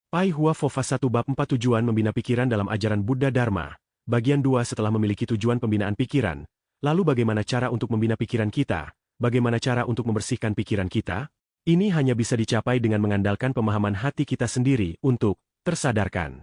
Pai Hua Fofa 1 Bab 4 Tujuan Membina Pikiran dalam Ajaran Buddha Dharma. Bagian 2 Setelah memiliki tujuan pembinaan pikiran, lalu bagaimana cara untuk membina pikiran kita? Bagaimana cara untuk membersihkan pikiran kita? Ini hanya bisa dicapai dengan mengandalkan pemahaman hati kita sendiri untuk tersadarkan.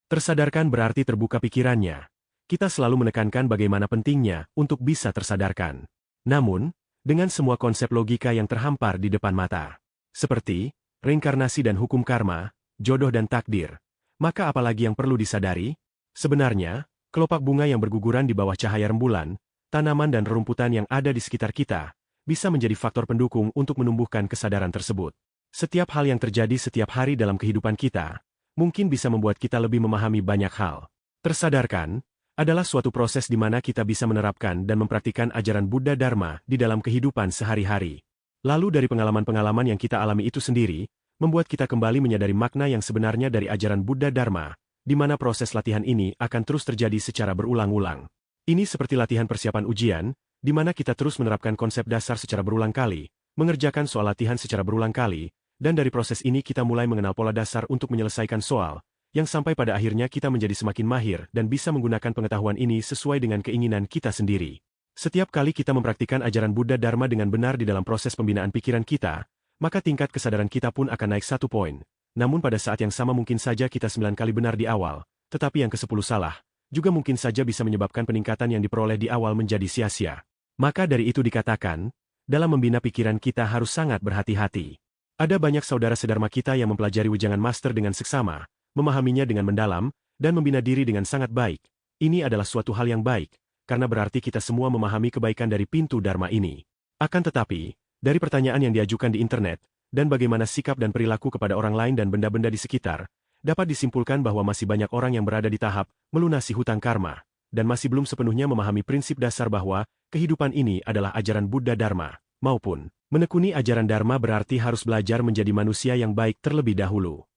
Tersadarkan berarti terbuka pikirannya. Kita selalu menekankan bagaimana pentingnya untuk bisa tersadarkan. Namun, dengan semua konsep logika yang terhampar di depan mata, seperti reinkarnasi dan hukum karma, jodoh dan takdir, maka apalagi yang perlu disadari? Sebenarnya, kelopak bunga yang berguguran di bawah cahaya rembulan, tanaman dan rerumputan yang ada di sekitar kita, bisa menjadi faktor pendukung untuk menumbuhkan kesadaran tersebut. Setiap hal yang terjadi setiap hari dalam kehidupan kita, mungkin bisa membuat kita lebih memahami banyak hal. Tersadarkan adalah suatu proses di mana kita bisa menerapkan dan mempraktikkan ajaran Buddha Dharma di dalam kehidupan sehari-hari. Lalu dari pengalaman-pengalaman yang kita alami itu sendiri, membuat kita kembali menyadari makna yang sebenarnya dari ajaran Buddha Dharma, di mana proses latihan ini akan terus terjadi secara berulang-ulang. Ini seperti latihan persiapan ujian, di mana kita terus menerapkan konsep dasar secara berulang kali, mengerjakan soal latihan secara berulang kali, dan dari proses ini kita mulai mengenal pola dasar untuk menyelesaikan soal, yang sampai pada akhirnya kita menjadi semakin mahir dan bisa menggunakan pengetahuan ini sesuai dengan keinginan kita sendiri. Setiap kali kita mempraktikkan ajaran Buddha Dharma dengan benar di dalam proses pembinaan pikiran kita, maka tingkat kesadaran kita pun akan naik 1 poin. Namun pada saat yang sama mungkin saja kita 9 kali benar di awal, tetapi yang ke-10 salah, juga mungkin saja bisa menyebabkan peningkatan yang diperoleh di awal menjadi sia-sia. Maka dari itu dikatakan, dalam membina pikiran kita harus sangat berhati-hati. Ada banyak saudara sedharma kita yang mempelajari Wejangan Master dengan seksama, memahaminya dengan mendalam, dan membina diri dengan sangat baik. Ini adalah suatu hal yang baik, karena berarti kita semua memahami kebaikan dari pintu Dharma ini. Akan tetapi, dari pertanyaan yang diajukan di internet, dan bagaimana sikap dan perilaku kepada orang lain dan benda-benda di sekitar, dapat disimpulkan bahwa masih banyak orang yang berada di tahap melunasi hutang karma, dan masih belum sepenuhnya memahami prinsip dasar bahwa kehidupan ini adalah ajaran Buddha Dharma, maupun menekuni ajaran Dharma berarti harus belajar menjadi manusia yang baik terlebih dahulu.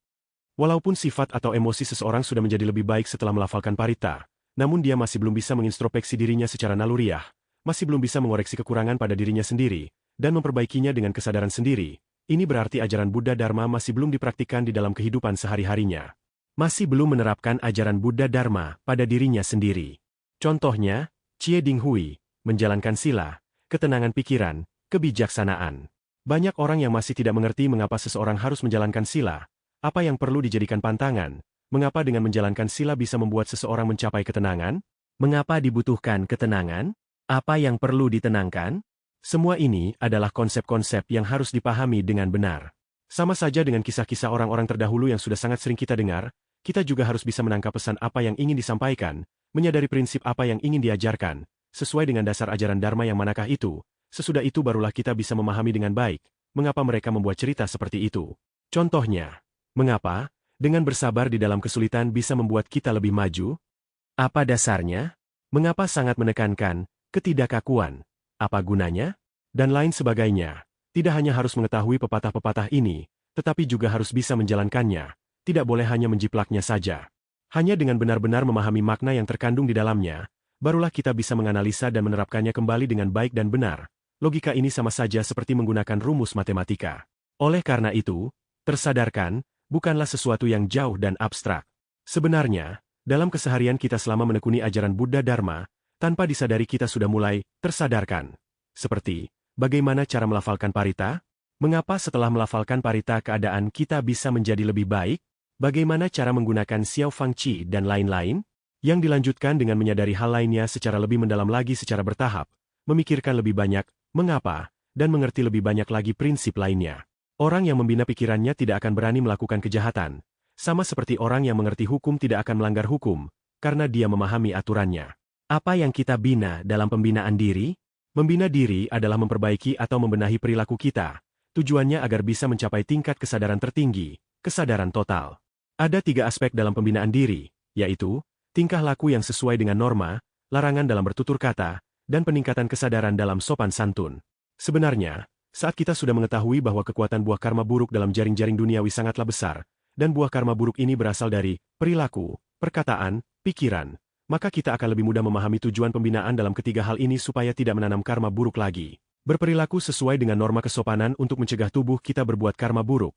Walaupun sifat atau emosi seseorang sudah menjadi lebih baik setelah melafalkan parita, namun dia masih belum bisa mengintrospeksi dirinya secara naluriah, masih belum bisa mengoreksi kekurangan pada dirinya sendiri, dan memperbaikinya dengan kesadaran sendiri. Ini berarti ajaran Buddha Dharma masih belum dipraktikkan di dalam kehidupan sehari-harinya. Masih belum menerapkan ajaran Buddha Dharma pada dirinya sendiri. Contohnya, Chie Ding Hui, menjalankan sila, ketenangan pikiran, kebijaksanaan. Banyak orang yang masih tidak mengerti mengapa seseorang harus menjalankan sila, apa yang perlu dijadikan pantangan, mengapa dengan menjalankan sila bisa membuat seseorang mencapai ketenangan, mengapa dibutuhkan ketenangan, apa yang perlu ditenangkan. Semua ini adalah konsep-konsep yang harus dipahami dengan benar. Sama saja dengan kisah-kisah orang-orang terdahulu yang sudah sangat sering kita dengar, kita juga harus bisa menangkap pesan apa yang ingin disampaikan, menyadari prinsip apa yang ingin diajarkan, sesuai dengan dasar ajaran Dharma yang manakah itu. Sesudah itu barulah kita bisa memahami dengan baik, mengapa mereka membuat cerita seperti itu. Contohnya, mengapa, dengan bersabar di dalam kesulitan bisa membuat kita lebih maju? Apa dasarnya? Mengapa sangat menekankan ketidakkakuan? Apa gunanya? Dan lain sebagainya. Tidak hanya harus mengetahui pepatah-pepatah ini, tetapi juga harus bisa menjalankannya. Tidak boleh hanya menjiplaknya saja. Hanya dengan benar-benar memahami makna yang terkandung di dalamnya, barulah kita bisa menganalisa dan menerapkannya kembali dengan baik dan benar. Logika ini sama saja seperti menggunakan rumus matematika. Oleh karena itu, tersadarkan bukanlah sesuatu yang jauh dan abstrak. Sebenarnya, dalam keseharian kita selama menekuni ajaran Buddha Dharma, tanpa disadari kita sudah mulai tersadarkan. Seperti, bagaimana cara melafalkan parita? Mengapa setelah melafalkan parita keadaan kita bisa menjadi lebih baik? Bagaimana cara menggunakan Xiao Fang Qi dan lain-lain? Yang dilanjutkan dengan menyadari hal lainnya secara lebih mendalam lagi secara bertahap, memikirkan lebih banyak, mengapa, dan mengerti lebih banyak lagi prinsip lainnya. Orang yang membina pikirannya tidak akan berani melakukan kejahatan, sama seperti orang yang mengerti hukum tidak akan melanggar hukum, karena dia memahami aturannya. Apa yang kita bina dalam pembinaan diri? Membina diri adalah memperbaiki atau membenahi perilaku kita. Tujuannya agar bisa mencapai tingkat kesadaran tertinggi, kesadaran total. Ada 3 aspek dalam pembinaan diri, yaitu, tingkah laku yang sesuai dengan norma, larangan dalam bertutur kata, dan peningkatan kesadaran dalam sopan santun. Sebenarnya, saat kita sudah mengetahui bahwa kekuatan buah karma buruk dalam jaring-jaring duniawi sangatlah besar, dan buah karma buruk ini berasal dari perilaku, perkataan, pikiran, maka kita akan lebih mudah memahami tujuan pembinaan dalam ketiga hal ini supaya tidak menanam karma buruk lagi. Berperilaku sesuai dengan norma kesopanan untuk mencegah tubuh kita berbuat karma buruk.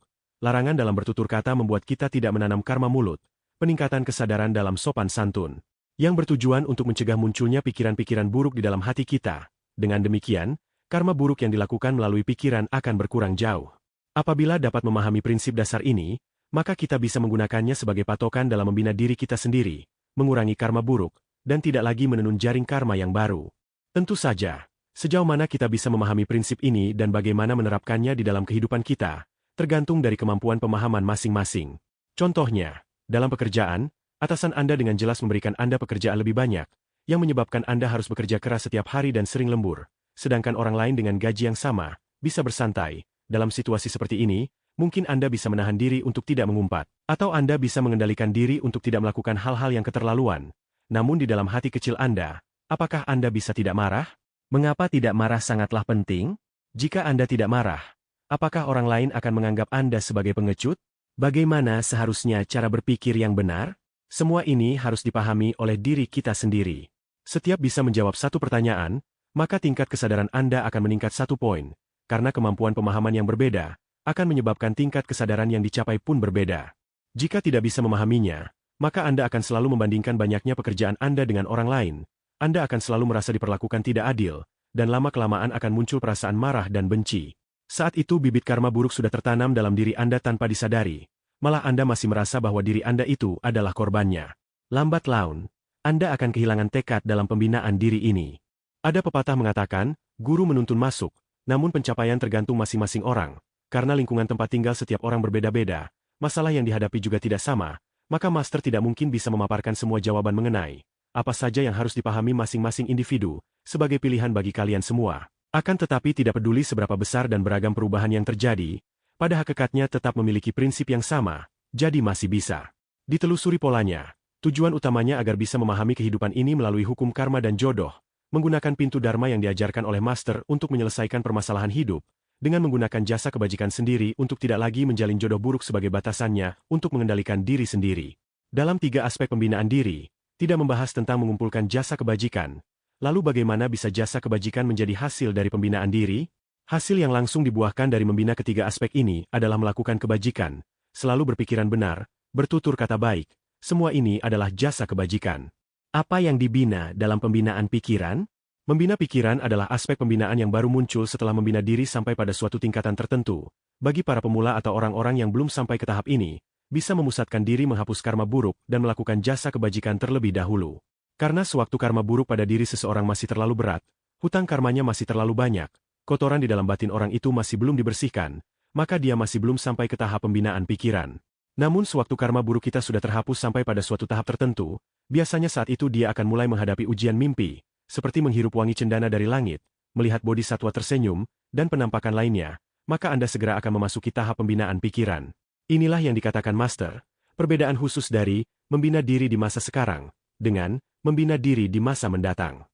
larangan dalam bertutur kata membuat kita tidak menanam karma mulut, peningkatan kesadaran dalam sopan santun, yang bertujuan untuk mencegah munculnya pikiran-pikiran buruk di dalam hati kita. Dengan demikian, karma buruk yang dilakukan melalui pikiran akan berkurang jauh. Apabila dapat memahami prinsip dasar ini, maka kita bisa menggunakannya sebagai patokan dalam membina diri kita sendiri, mengurangi karma buruk, dan tidak lagi menenun jaring karma yang baru. Tentu saja, sejauh mana kita bisa memahami prinsip ini dan bagaimana menerapkannya di dalam kehidupan kita, tergantung dari kemampuan pemahaman masing-masing. Contohnya, dalam pekerjaan, atasan Anda dengan jelas memberikan Anda pekerjaan lebih banyak, yang menyebabkan Anda harus bekerja keras setiap hari dan sering lembur, sedangkan orang lain dengan gaji yang sama, bisa bersantai. Dalam situasi seperti ini, mungkin Anda bisa menahan diri untuk tidak mengumpat, atau Anda bisa mengendalikan diri untuk tidak melakukan hal-hal yang keterlaluan. Namun di dalam hati kecil Anda, apakah Anda bisa tidak marah? Mengapa tidak marah sangatlah penting? Jika Anda tidak marah, apakah orang lain akan menganggap Anda sebagai pengecut? Bagaimana seharusnya cara berpikir yang benar? Semua ini harus dipahami oleh diri kita sendiri. Setiap bisa menjawab satu pertanyaan, maka tingkat kesadaran Anda akan meningkat 1 poin, karena kemampuan pemahaman yang berbeda akan menyebabkan tingkat kesadaran yang dicapai pun berbeda. Jika tidak bisa memahaminya, maka Anda akan selalu membandingkan banyaknya pekerjaan Anda dengan orang lain. Anda akan selalu merasa diperlakukan tidak adil, dan lama-kelamaan akan muncul perasaan marah dan benci. Saat itu bibit karma buruk sudah tertanam dalam diri Anda tanpa disadari. Malah Anda masih merasa bahwa diri Anda itu adalah korbannya. Lambat laun, Anda akan kehilangan tekad dalam pembinaan diri ini. Ada pepatah mengatakan, guru menuntun masuk, namun pencapaian tergantung masing-masing orang. Karena lingkungan tempat tinggal setiap orang berbeda-beda, masalah yang dihadapi juga tidak sama, maka master tidak mungkin bisa memaparkan semua jawaban mengenai apa saja yang harus dipahami masing-masing individu, sebagai pilihan bagi kalian semua. Akan tetapi tidak peduli seberapa besar dan beragam perubahan yang terjadi, pada hakikatnya tetap memiliki prinsip yang sama, jadi masih bisa ditelusuri polanya. Tujuan utamanya agar bisa memahami kehidupan ini melalui hukum karma dan jodoh, menggunakan pintu dharma yang diajarkan oleh master untuk menyelesaikan permasalahan hidup, dengan menggunakan jasa kebajikan sendiri untuk tidak lagi menjalin jodoh buruk sebagai batasannya untuk mengendalikan diri sendiri. Dalam 3 aspek pembinaan diri, tidak membahas tentang mengumpulkan jasa kebajikan. Lalu bagaimana bisa jasa kebajikan menjadi hasil dari pembinaan diri? Hasil yang langsung dibuahkan dari membina ketiga aspek ini adalah melakukan kebajikan, selalu berpikiran benar, bertutur kata baik. Semua ini adalah jasa kebajikan. Apa yang dibina dalam pembinaan pikiran? Membina pikiran adalah aspek pembinaan yang baru muncul setelah membina diri sampai pada suatu tingkatan tertentu. Bagi para pemula atau orang-orang yang belum sampai ke tahap ini, bisa memusatkan diri menghapus karma buruk dan melakukan jasa kebajikan terlebih dahulu. Karena sewaktu karma buruk pada diri seseorang masih terlalu berat, hutang karmanya masih terlalu banyak, kotoran di dalam batin orang itu masih belum dibersihkan, maka dia masih belum sampai ke tahap pembinaan pikiran. Namun sewaktu karma buruk kita sudah terhapus sampai pada suatu tahap tertentu, biasanya saat itu dia akan mulai menghadapi ujian mimpi, seperti menghirup wangi cendana dari langit, melihat bodhisatwa tersenyum, dan penampakan lainnya, maka Anda segera akan memasuki tahap pembinaan pikiran. Inilah yang dikatakan Master, perbedaan khusus dari membina diri di masa sekarang, dengan membina diri di masa mendatang.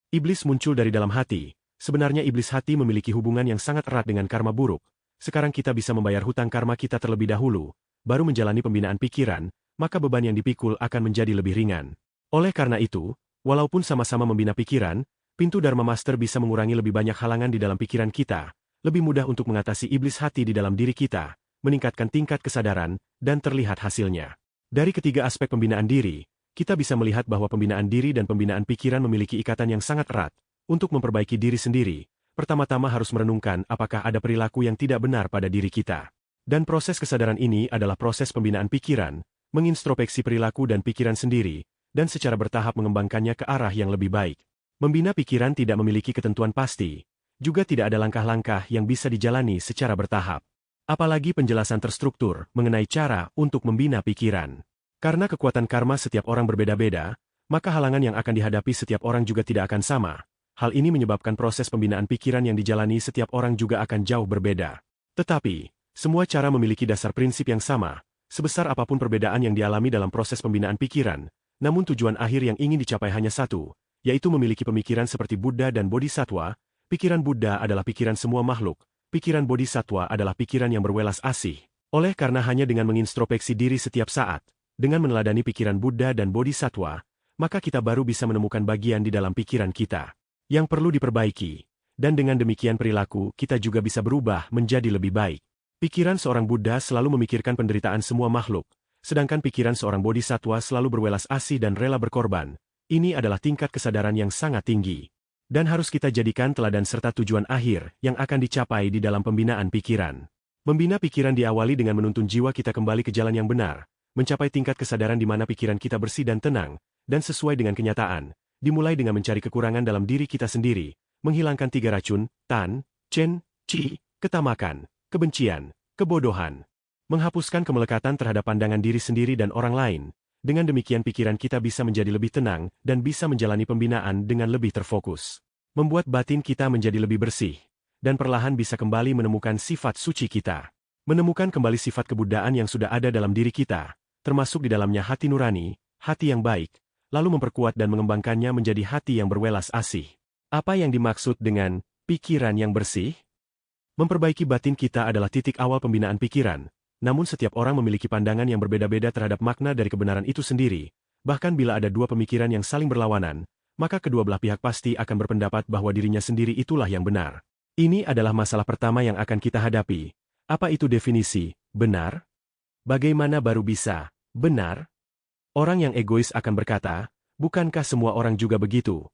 Iblis muncul dari dalam hati. Sebenarnya iblis hati memiliki hubungan yang sangat erat dengan karma buruk. Sekarang kita bisa membayar hutang karma kita terlebih dahulu, baru menjalani pembinaan pikiran, maka beban yang dipikul akan menjadi lebih ringan. Oleh karena itu, walaupun sama-sama membina pikiran, pintu Dharma Master bisa mengurangi lebih banyak halangan di dalam pikiran kita, lebih mudah untuk mengatasi iblis hati di dalam diri kita, meningkatkan tingkat kesadaran, dan terlihat hasilnya. Dari ketiga aspek pembinaan diri, kita bisa melihat bahwa pembinaan diri dan pembinaan pikiran memiliki ikatan yang sangat erat. Untuk memperbaiki diri sendiri, pertama-tama harus merenungkan apakah ada perilaku yang tidak benar pada diri kita. Dan proses kesadaran ini adalah proses pembinaan pikiran, mengintrospeksi perilaku dan pikiran sendiri, dan secara bertahap mengembangkannya ke arah yang lebih baik. Membina pikiran tidak memiliki ketentuan pasti, juga tidak ada langkah-langkah yang bisa dijalani secara bertahap. Apalagi penjelasan terstruktur mengenai cara untuk membina pikiran. Karena kekuatan karma setiap orang berbeda-beda, maka halangan yang akan dihadapi setiap orang juga tidak akan sama. Hal ini menyebabkan proses pembinaan pikiran yang dijalani setiap orang juga akan jauh berbeda. Tetapi, semua cara memiliki dasar prinsip yang sama, sebesar apapun perbedaan yang dialami dalam proses pembinaan pikiran, namun tujuan akhir yang ingin dicapai hanya satu, yaitu memiliki pemikiran seperti Buddha dan Bodhisattva. Pikiran Buddha adalah pikiran semua makhluk, pikiran Bodhisattva adalah pikiran yang berwelas asih. Oleh karena hanya dengan mengintrospeksi diri setiap saat, dengan meneladani pikiran Buddha dan Bodhisattva, maka kita baru bisa menemukan bagian di dalam pikiran kita yang perlu diperbaiki, dan dengan demikian perilaku kita juga bisa berubah menjadi lebih baik. Pikiran seorang Buddha selalu memikirkan penderitaan semua makhluk, sedangkan pikiran seorang bodhisatwa selalu berwelas asih dan rela berkorban. Ini adalah tingkat kesadaran yang sangat tinggi. Dan harus kita jadikan teladan serta tujuan akhir yang akan dicapai di dalam pembinaan pikiran. Membina pikiran diawali dengan menuntun jiwa kita kembali ke jalan yang benar, mencapai tingkat kesadaran di mana pikiran kita bersih dan tenang, dan sesuai dengan kenyataan, dimulai dengan mencari kekurangan dalam diri kita sendiri, menghilangkan 3 racun, tan, chen, chi, ketamakan, kebencian, kebodohan. Menghapuskan kemelekatan terhadap pandangan diri sendiri dan orang lain. Dengan demikian pikiran kita bisa menjadi lebih tenang dan bisa menjalani pembinaan dengan lebih terfokus. Membuat batin kita menjadi lebih bersih. Dan perlahan bisa kembali menemukan sifat suci kita. Menemukan kembali sifat kebuddhaan yang sudah ada dalam diri kita, termasuk di dalamnya hati nurani, hati yang baik, lalu memperkuat dan mengembangkannya menjadi hati yang berwelas asih. Apa yang dimaksud dengan pikiran yang bersih? Memperbaiki batin kita adalah titik awal pembinaan pikiran, namun setiap orang memiliki pandangan yang berbeda-beda terhadap makna dari kebenaran itu sendiri. Bahkan bila ada dua pemikiran yang saling berlawanan, maka kedua belah pihak pasti akan berpendapat bahwa dirinya sendiri itulah yang benar. Ini adalah masalah pertama yang akan kita hadapi. Apa itu definisi benar? Bagaimana baru bisa benar? Orang yang egois akan berkata, bukankah semua orang juga begitu?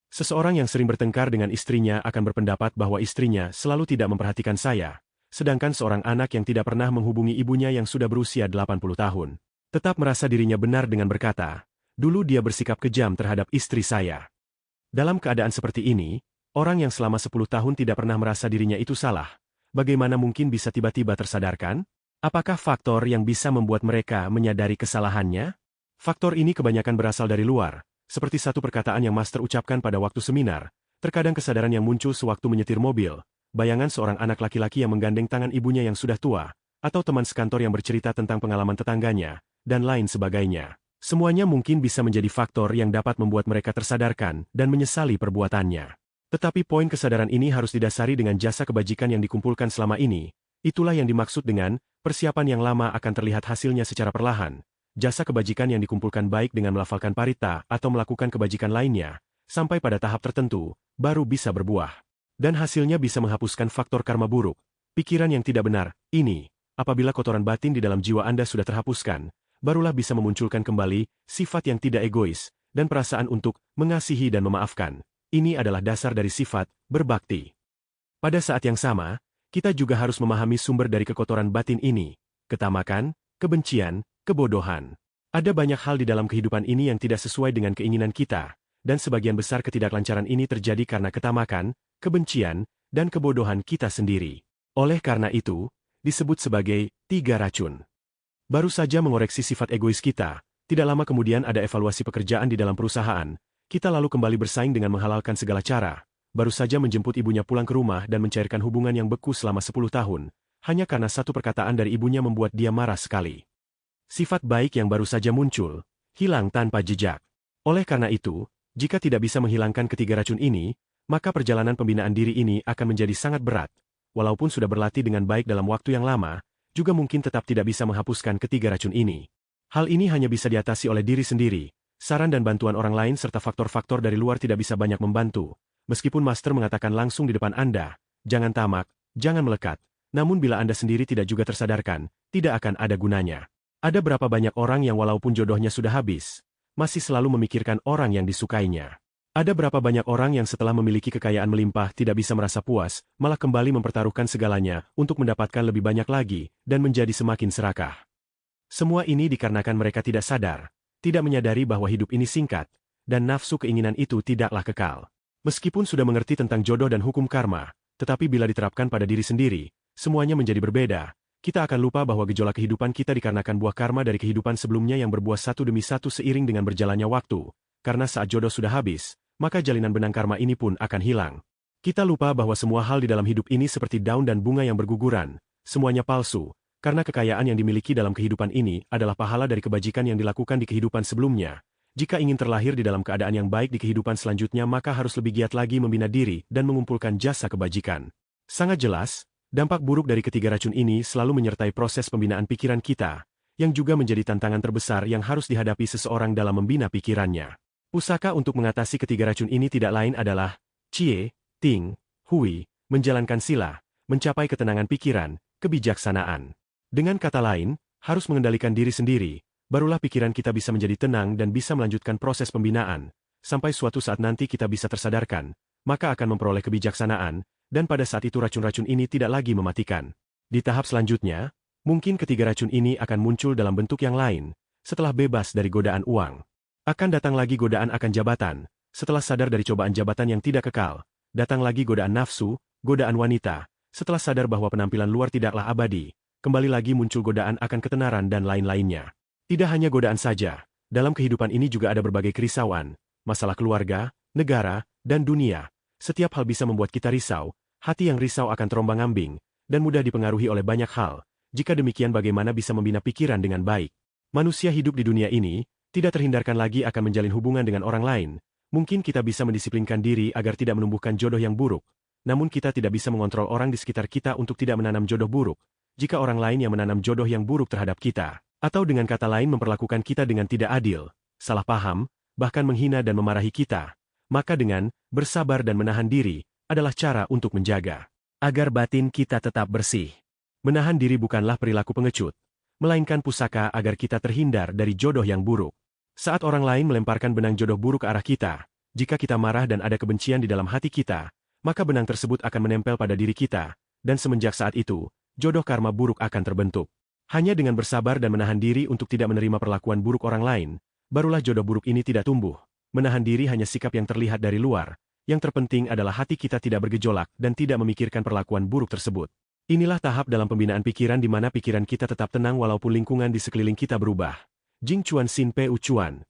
Seseorang yang sering bertengkar dengan istrinya akan berpendapat bahwa istrinya selalu tidak memperhatikan saya, sedangkan seorang anak yang tidak pernah menghubungi ibunya yang sudah berusia 80 tahun, tetap merasa dirinya benar dengan berkata, dulu dia bersikap kejam terhadap istri saya. Dalam keadaan seperti ini, orang yang selama 10 tahun tidak pernah merasa dirinya itu salah, bagaimana mungkin bisa tiba-tiba tersadarkan? Apakah faktor yang bisa membuat mereka menyadari kesalahannya? Faktor ini kebanyakan berasal dari luar, seperti satu perkataan yang master ucapkan pada waktu seminar, terkadang kesadaran yang muncul sewaktu menyetir mobil, bayangan seorang anak laki-laki yang menggandeng tangan ibunya yang sudah tua, atau teman sekantor yang bercerita tentang pengalaman tetangganya, dan lain sebagainya. Semuanya mungkin bisa menjadi faktor yang dapat membuat mereka tersadarkan dan menyesali perbuatannya. Tetapi poin kesadaran ini harus didasari dengan jasa kebajikan yang dikumpulkan selama ini. Itulah yang dimaksud dengan persiapan yang lama akan terlihat hasilnya secara perlahan. Jasa kebajikan yang dikumpulkan baik dengan melafalkan parita atau melakukan kebajikan lainnya, sampai pada tahap tertentu, baru bisa berbuah. Dan hasilnya bisa menghapuskan faktor karma buruk, pikiran yang tidak benar. Ini, apabila kotoran batin di dalam jiwa Anda sudah terhapuskan, barulah bisa memunculkan kembali sifat yang tidak egois, dan perasaan untuk mengasihi dan memaafkan. Ini adalah dasar dari sifat berbakti. Pada saat yang sama, kita juga harus memahami sumber dari kekotoran batin ini, ketamakan, kebencian, kebodohan. Ada banyak hal di dalam kehidupan ini yang tidak sesuai dengan keinginan kita, dan sebagian besar ketidaklancaran ini terjadi karena ketamakan, kebencian, dan kebodohan kita sendiri. Oleh karena itu, disebut sebagai 3 racun. Baru saja mengoreksi sifat egois kita, tidak lama kemudian ada evaluasi pekerjaan di dalam perusahaan. Kita lalu kembali bersaing dengan menghalalkan segala cara, baru saja menjemput ibunya pulang ke rumah dan mencairkan hubungan yang beku selama 10 tahun, hanya karena satu perkataan dari ibunya membuat dia marah sekali. Sifat baik yang baru saja muncul, hilang tanpa jejak. Oleh karena itu, jika tidak bisa menghilangkan ketiga racun ini, maka perjalanan pembinaan diri ini akan menjadi sangat berat. Walaupun sudah berlatih dengan baik dalam waktu yang lama, juga mungkin tetap tidak bisa menghapuskan ketiga racun ini. Hal ini hanya bisa diatasi oleh diri sendiri. Saran dan bantuan orang lain serta faktor-faktor dari luar tidak bisa banyak membantu. Meskipun master mengatakan langsung di depan Anda, jangan tamak, jangan melekat. Namun bila Anda sendiri tidak juga tersadarkan, tidak akan ada gunanya. Ada berapa banyak orang yang walaupun jodohnya sudah habis, masih selalu memikirkan orang yang disukainya. Ada berapa banyak orang yang setelah memiliki kekayaan melimpah tidak bisa merasa puas, malah kembali mempertaruhkan segalanya untuk mendapatkan lebih banyak lagi, dan menjadi semakin serakah. Semua ini dikarenakan mereka tidak sadar, tidak menyadari bahwa hidup ini singkat, dan nafsu keinginan itu tidaklah kekal. Meskipun sudah mengerti tentang jodoh dan hukum karma, tetapi bila diterapkan pada diri sendiri, semuanya menjadi berbeda. Kita akan lupa bahwa gejolak kehidupan kita dikarenakan buah karma dari kehidupan sebelumnya yang berbuah satu demi satu seiring dengan berjalannya waktu. Karena saat jodoh sudah habis, maka jalinan benang karma ini pun akan hilang. Kita lupa bahwa semua hal di dalam hidup ini seperti daun dan bunga yang berguguran, semuanya palsu. Karena kekayaan yang dimiliki dalam kehidupan ini adalah pahala dari kebajikan yang dilakukan di kehidupan sebelumnya. Jika ingin terlahir di dalam keadaan yang baik di kehidupan selanjutnya maka harus lebih giat lagi membina diri dan mengumpulkan jasa kebajikan. Sangat jelas, dampak buruk dari ketiga racun ini selalu menyertai proses pembinaan pikiran kita, yang juga menjadi tantangan terbesar yang harus dihadapi seseorang dalam membina pikirannya. Pusaka untuk mengatasi ketiga racun ini tidak lain adalah Cie, Ting, Hui, menjalankan sila, mencapai ketenangan pikiran, kebijaksanaan. Dengan kata lain, harus mengendalikan diri sendiri, barulah pikiran kita bisa menjadi tenang dan bisa melanjutkan proses pembinaan, sampai suatu saat nanti kita bisa tersadarkan, maka akan memperoleh kebijaksanaan, dan pada saat itu racun-racun ini tidak lagi mematikan. Di tahap selanjutnya, mungkin ketiga racun ini akan muncul dalam bentuk yang lain, setelah bebas dari godaan uang. Akan datang lagi godaan akan jabatan, setelah sadar dari cobaan jabatan yang tidak kekal, datang lagi godaan nafsu, godaan wanita, setelah sadar bahwa penampilan luar tidaklah abadi, kembali lagi muncul godaan akan ketenaran dan lain-lainnya. Tidak hanya godaan saja, dalam kehidupan ini juga ada berbagai kerisauan, masalah keluarga, negara, dan dunia. Setiap hal bisa membuat kita risau, hati yang risau akan terombang-ambing, dan mudah dipengaruhi oleh banyak hal. Jika demikian bagaimana bisa membina pikiran dengan baik? Manusia hidup di dunia ini, tidak terhindarkan lagi akan menjalin hubungan dengan orang lain. Mungkin kita bisa mendisiplinkan diri agar tidak menumbuhkan jodoh yang buruk, namun kita tidak bisa mengontrol orang di sekitar kita untuk tidak menanam jodoh buruk. Jika orang lain yang menanam jodoh yang buruk terhadap kita, atau dengan kata lain memperlakukan kita dengan tidak adil, salah paham, bahkan menghina dan memarahi kita, maka dengan bersabar dan menahan diri adalah cara untuk menjaga agar batin kita tetap bersih. Menahan diri bukanlah perilaku pengecut, melainkan pusaka agar kita terhindar dari jodoh yang buruk. Saat orang lain melemparkan benang jodoh buruk ke arah kita, jika kita marah dan ada kebencian di dalam hati kita, maka benang tersebut akan menempel pada diri kita, dan semenjak saat itu, jodoh karma buruk akan terbentuk. Hanya dengan bersabar dan menahan diri untuk tidak menerima perlakuan buruk orang lain, barulah jodoh buruk ini tidak tumbuh. Menahan diri hanya sikap yang terlihat dari luar. Yang terpenting adalah hati kita tidak bergejolak dan tidak memikirkan perlakuan buruk tersebut. Inilah tahap dalam pembinaan pikiran di mana pikiran kita tetap tenang walaupun lingkungan di sekeliling kita berubah. Jing Chuan Sin Peu Chuan.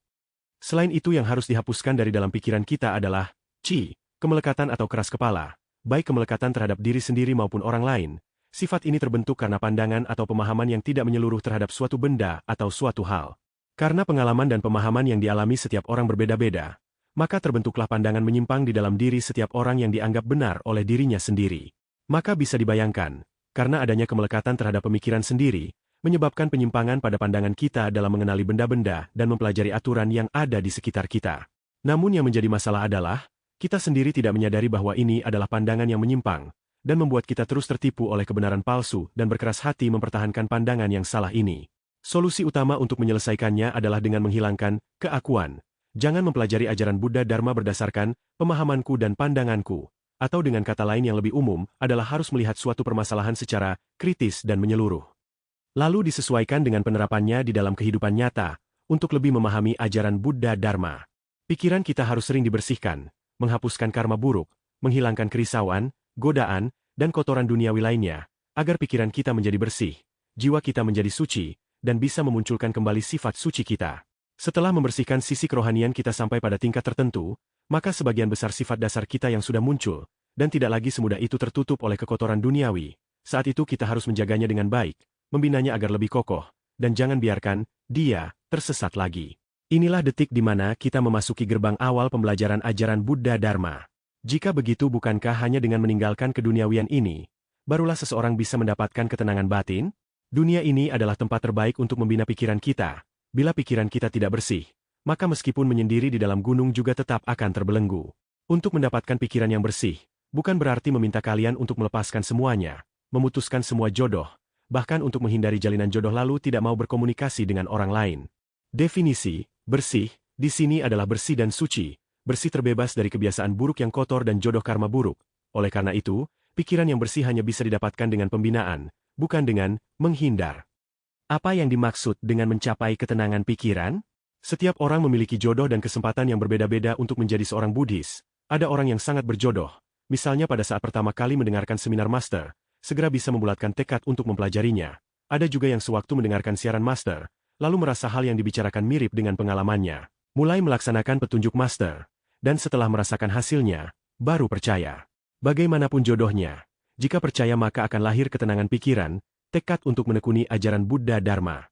Selain itu yang harus dihapuskan dari dalam pikiran kita adalah Qi, kemelekatan atau keras kepala, baik kemelekatan terhadap diri sendiri maupun orang lain. Sifat ini terbentuk karena pandangan atau pemahaman yang tidak menyeluruh terhadap suatu benda atau suatu hal. Karena pengalaman dan pemahaman yang dialami setiap orang berbeda-beda, maka terbentuklah pandangan menyimpang di dalam diri setiap orang yang dianggap benar oleh dirinya sendiri. Maka bisa dibayangkan, karena adanya kemelekatan terhadap pemikiran sendiri, menyebabkan penyimpangan pada pandangan kita dalam mengenali benda-benda dan mempelajari aturan yang ada di sekitar kita. Namun yang menjadi masalah adalah, kita sendiri tidak menyadari bahwa ini adalah pandangan yang menyimpang, dan membuat kita terus tertipu oleh kebenaran palsu dan berkeras hati mempertahankan pandangan yang salah ini. Solusi utama untuk menyelesaikannya adalah dengan menghilangkan keakuan. Jangan mempelajari ajaran Buddha Dharma berdasarkan pemahamanku dan pandanganku, atau dengan kata lain yang lebih umum adalah harus melihat suatu permasalahan secara kritis dan menyeluruh. Lalu disesuaikan dengan penerapannya di dalam kehidupan nyata, untuk lebih memahami ajaran Buddha Dharma. Pikiran kita harus sering dibersihkan, menghapuskan karma buruk, menghilangkan kerisauan, godaan, dan kotoran duniawi lainnya, agar pikiran kita menjadi bersih, jiwa kita menjadi suci, dan bisa memunculkan kembali sifat suci kita. Setelah membersihkan sisi kerohanian kita sampai pada tingkat tertentu, maka sebagian besar sifat dasar kita yang sudah muncul, dan tidak lagi semudah itu tertutup oleh kekotoran duniawi. Saat itu kita harus menjaganya dengan baik, membinanya agar lebih kokoh, dan jangan biarkan dia tersesat lagi. Inilah detik di mana kita memasuki gerbang awal pembelajaran ajaran Buddha Dharma. Jika begitu bukankah hanya dengan meninggalkan keduniawian ini, barulah seseorang bisa mendapatkan ketenangan batin? Dunia ini adalah tempat terbaik untuk membina pikiran kita. Bila pikiran kita tidak bersih, maka meskipun menyendiri di dalam gunung juga tetap akan terbelenggu. Untuk mendapatkan pikiran yang bersih, bukan berarti meminta kalian untuk melepaskan semuanya, memutuskan semua jodoh, bahkan untuk menghindari jalinan jodoh lalu tidak mau berkomunikasi dengan orang lain. Definisi bersih di sini adalah bersih dan suci. Bersih terbebas dari kebiasaan buruk yang kotor dan jodoh karma buruk. Oleh karena itu, pikiran yang bersih hanya bisa didapatkan dengan pembinaan, bukan dengan menghindar. Apa yang dimaksud dengan mencapai ketenangan pikiran? Setiap orang memiliki jodoh dan kesempatan yang berbeda-beda untuk menjadi seorang Buddhis. Ada orang yang sangat berjodoh, misalnya pada saat pertama kali mendengarkan seminar master, segera bisa membulatkan tekad untuk mempelajarinya. Ada juga yang sewaktu mendengarkan siaran master, lalu merasa hal yang dibicarakan mirip dengan pengalamannya, mulai melaksanakan petunjuk master. Dan setelah merasakan hasilnya, baru percaya. Bagaimanapun jodohnya, jika percaya maka akan lahir ketenangan pikiran, tekad untuk menekuni ajaran Buddha Dharma.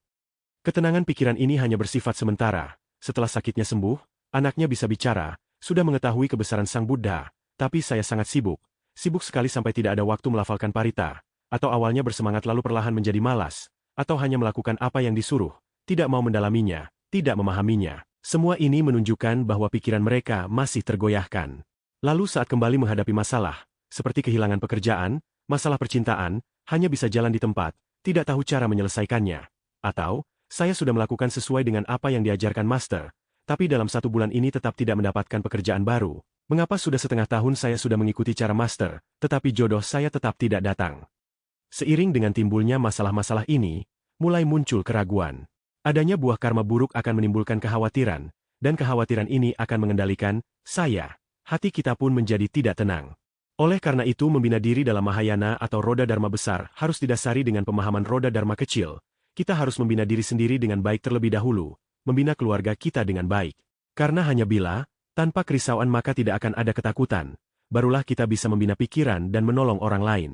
Ketenangan pikiran ini hanya bersifat sementara. Setelah sakitnya sembuh, anaknya bisa bicara, sudah mengetahui kebesaran Sang Buddha, tapi saya sangat sibuk. Sibuk sekali sampai tidak ada waktu melafalkan parita, atau awalnya bersemangat lalu perlahan menjadi malas, atau hanya melakukan apa yang disuruh, tidak mau mendalaminya, tidak memahaminya. Semua ini menunjukkan bahwa pikiran mereka masih tergoyahkan. Lalu saat kembali menghadapi masalah, seperti kehilangan pekerjaan, masalah percintaan, hanya bisa jalan di tempat, tidak tahu cara menyelesaikannya. Atau, saya sudah melakukan sesuai dengan apa yang diajarkan Master, tapi dalam 1 bulan ini tetap tidak mendapatkan pekerjaan baru. Mengapa sudah setengah tahun saya sudah mengikuti cara Master, tetapi jodoh saya tetap tidak datang? Seiring dengan timbulnya masalah-masalah ini, mulai muncul keraguan. Adanya buah karma buruk akan menimbulkan kekhawatiran, dan kekhawatiran ini akan mengendalikan saya. Hati kita pun menjadi tidak tenang. Oleh karena itu membina diri dalam Mahayana atau roda dharma besar harus didasari dengan pemahaman roda dharma kecil. Kita harus membina diri sendiri dengan baik terlebih dahulu, membina keluarga kita dengan baik. Karena hanya bila, tanpa kerisauan maka tidak akan ada ketakutan, barulah kita bisa membina pikiran dan menolong orang lain.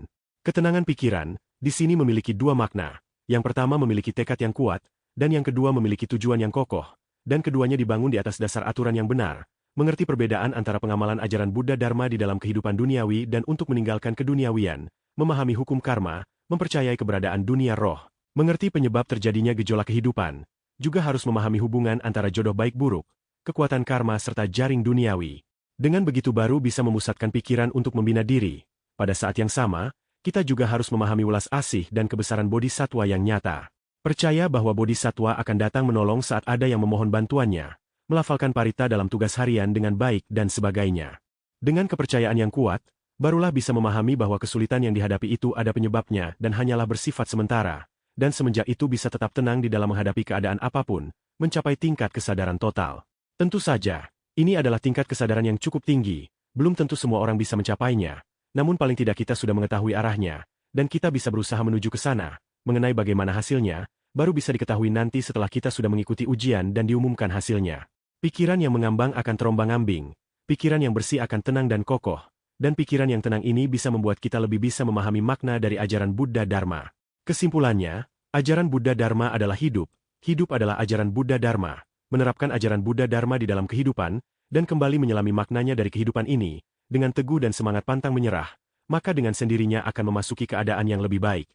Ketenangan pikiran, di sini memiliki 2 makna. Yang pertama memiliki tekad yang kuat, dan yang kedua memiliki tujuan yang kokoh, dan keduanya dibangun di atas dasar aturan yang benar. Mengerti perbedaan antara pengamalan ajaran Buddha Dharma di dalam kehidupan duniawi dan untuk meninggalkan keduniawian, memahami hukum karma, mempercayai keberadaan dunia roh, mengerti penyebab terjadinya gejolak kehidupan, juga harus memahami hubungan antara jodoh baik buruk, kekuatan karma serta jaring duniawi. Dengan begitu baru bisa memusatkan pikiran untuk membina diri. Pada saat yang sama, kita juga harus memahami welas asih dan kebesaran bodhisatwa yang nyata. Percaya bahwa bodhisatwa akan datang menolong saat ada yang memohon bantuannya. Melafalkan parita dalam tugas harian dengan baik dan sebagainya. Dengan kepercayaan yang kuat, barulah bisa memahami bahwa kesulitan yang dihadapi itu ada penyebabnya dan hanyalah bersifat sementara, dan semenjak itu bisa tetap tenang di dalam menghadapi keadaan apapun, mencapai tingkat kesadaran total. Tentu saja, ini adalah tingkat kesadaran yang cukup tinggi, belum tentu semua orang bisa mencapainya, namun paling tidak kita sudah mengetahui arahnya, dan kita bisa berusaha menuju ke sana. Mengenai bagaimana hasilnya, baru bisa diketahui nanti setelah kita sudah mengikuti ujian dan diumumkan hasilnya. Pikiran yang mengambang akan terombang-ambing, pikiran yang bersih akan tenang dan kokoh, dan pikiran yang tenang ini bisa membuat kita lebih bisa memahami makna dari ajaran Buddha Dharma. Kesimpulannya, ajaran Buddha Dharma adalah hidup, hidup adalah ajaran Buddha Dharma, menerapkan ajaran Buddha Dharma di dalam kehidupan, dan kembali menyelami maknanya dari kehidupan ini, dengan teguh dan semangat pantang menyerah, maka dengan sendirinya akan memasuki keadaan yang lebih baik.